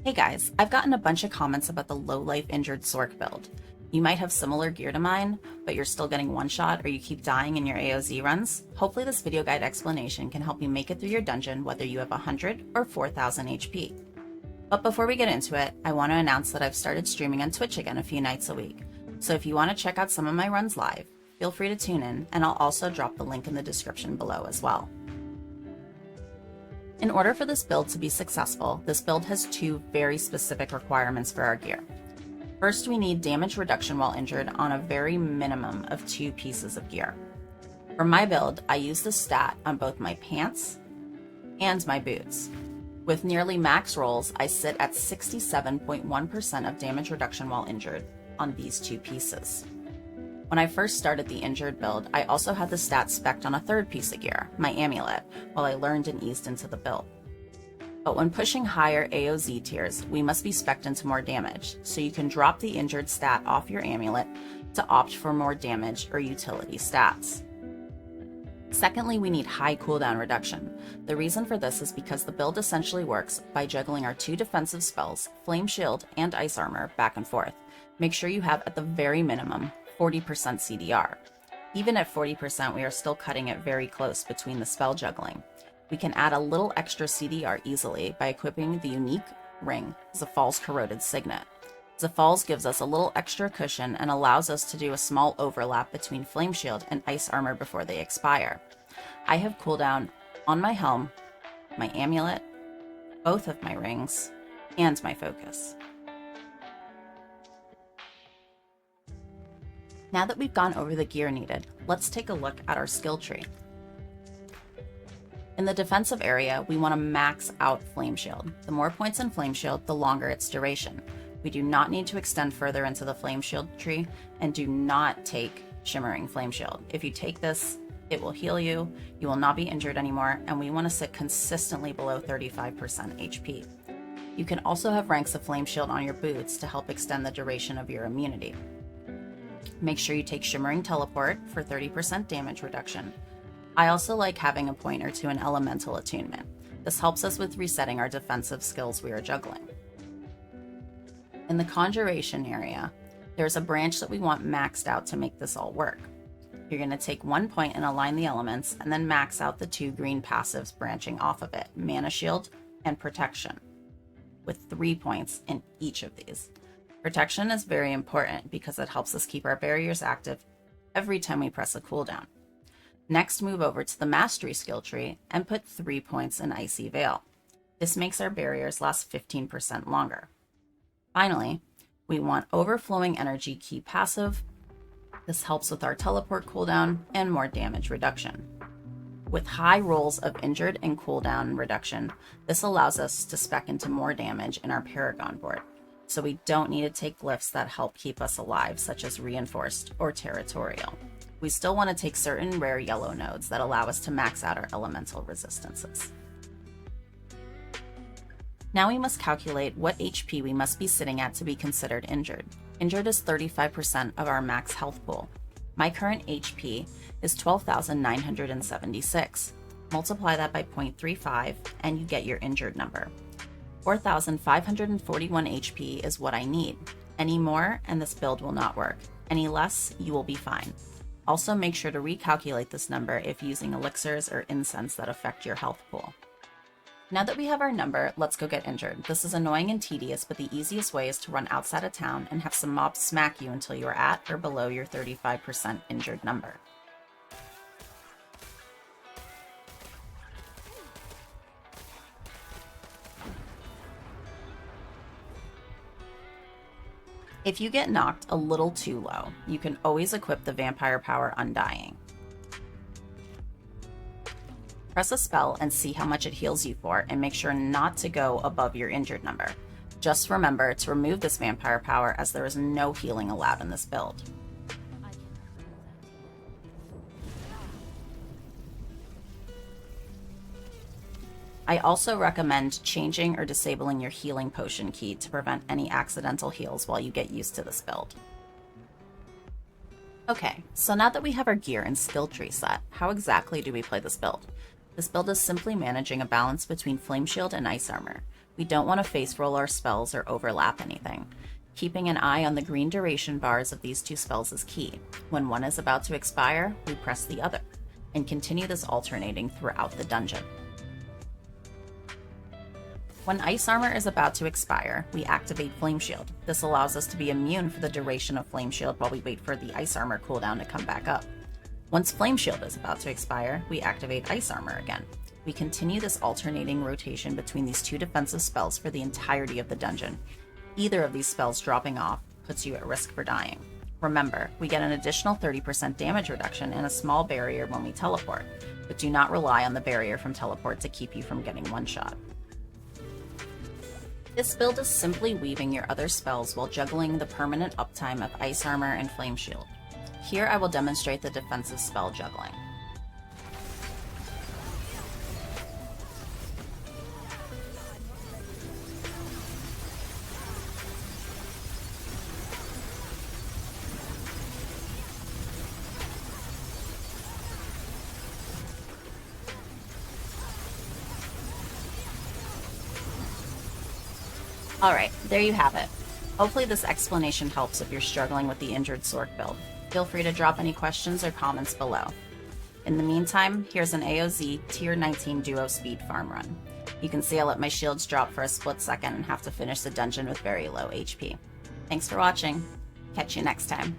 Hey guys, I've gotten a bunch of comments about the low life injured Sorc build. You might have similar gear to mine, but you're still getting one shot or you keep dying in your AOZ runs. Hopefully this video guide explanation can help you make it through your dungeon whether you have 100 or 4000 HP. But before we get into it, I want to announce that I've started streaming on Twitch again a few nights a week. So if you want to check out some of my runs live, feel free to tune in, and I'll also drop the link in the description below as well. In order for this build to be successful, this build has two very specific requirements for our gear. First, we need damage reduction while injured on a very minimum of 2 pieces of gear. For my build, I use this stat on both my pants and my boots. With nearly max rolls, I sit at 67.1% of damage reduction while injured on these 2 pieces. When I first started the injured build, I also had the stat spec'd on a 3rd piece of gear, my amulet, while I learned and eased into the build. But when pushing higher AOZ tiers, we must be spec'd into more damage, so you can drop the injured stat off your amulet to opt for more damage or utility stats. Secondly, we need high cooldown reduction. The reason for this is because the build essentially works by juggling our 2 defensive spells, Flame Shield and Ice Armor, back and forth. Make sure you have at the very minimum 40% CDR. Even at 40%, we are still cutting it very close between the spell juggling. We can add a little extra CDR easily by equipping the unique ring, Zafal's Corroded Signet. Zafal's gives us a little extra cushion and allows us to do a small overlap between Flame Shield and Ice Armor before they expire. I have cooldown on my helm, my amulet, both of my rings, and my focus. Now that we've gone over the gear needed, let's take a look at our skill tree. In the defensive area, we want to max out Flame Shield. The more points in Flame Shield, the longer its duration. We do not need to extend further into the Flame Shield tree, and do not take Shimmering Flame Shield. If you take this, it will heal you, you will not be injured anymore, and we want to sit consistently below 35% HP. You can also have ranks of Flame Shield on your boots to help extend the duration of your immunity. Make sure you take Shimmering Teleport for 30% damage reduction. I also like having a point or 2 in Elemental Attunement. This helps us with resetting our defensive skills we are juggling. In the Conjuration area, there's a branch that we want maxed out to make this all work. You're going to take 1 point and align the elements, and then max out the 2 green passives branching off of it, Mana Shield and Protection, with 3 points in each of these. Protection is very important because it helps us keep our barriers active every time we press a cooldown. Next, move over to the Mastery skill tree and put 3 points in Icy Veil. This makes our barriers last 15% longer. Finally, we want Overflowing Energy key passive. This helps with our teleport cooldown and more damage reduction. With high rolls of injured and cooldown reduction, this allows us to spec into more damage in our Paragon board, so we don't need to take glyphs that help keep us alive, such as Reinforced or Territorial. We still want to take certain rare yellow nodes that allow us to max out our elemental resistances. Now we must calculate what HP we must be sitting at to be considered injured. Injured is 35% of our max health pool. My current HP is 12,976. Multiply that by 0.35 and you get your injured number. 4,541 HP is what I need. Any more and this build will not work. Any less, you will be fine. Also make sure to recalculate this number if using elixirs or incense that affect your health pool. Now that we have our number, let's go get injured. This is annoying and tedious, but the easiest way is to run outside of town and have some mobs smack you until you are at or below your 35% injured number. If you get knocked a little too low, you can always equip the Vampire Power Undying. Press a spell and see how much it heals you for, and make sure not to go above your injured number. Just remember to remove this Vampire Power, as there is no healing allowed in this build. I also recommend changing or disabling your healing potion key to prevent any accidental heals while you get used to this build. Okay, so now that we have our gear and skill tree set, how exactly do we play this build? This build is simply managing a balance between Flame Shield and Ice Armor. We don't want to face roll our spells or overlap anything. Keeping an eye on the green duration bars of these two spells is key. When one is about to expire, we press the other, and continue this alternating throughout the dungeon. When Ice Armor is about to expire, we activate Flame Shield. This allows us to be immune for the duration of Flame Shield while we wait for the Ice Armor cooldown to come back up. Once Flame Shield is about to expire, we activate Ice Armor again. We continue this alternating rotation between these two defensive spells for the entirety of the dungeon. Either of these spells dropping off puts you at risk for dying. Remember, we get an additional 30% damage reduction and a small barrier when we teleport, but do not rely on the barrier from teleport to keep you from getting one-shot. This build is simply weaving your other spells while juggling the permanent uptime of Ice Armor and Flame Shield. Here I will demonstrate the defensive spell juggling. Alright, there you have it. Hopefully this explanation helps if you're struggling with the Injured Sorc build. Feel free to drop any questions or comments below. In the meantime, here's an AOZ Tier 19 Duo Speed farm run. You can see I let my shields drop for a split second and have to finish the dungeon with very low HP. Thanks for watching. Catch you next time.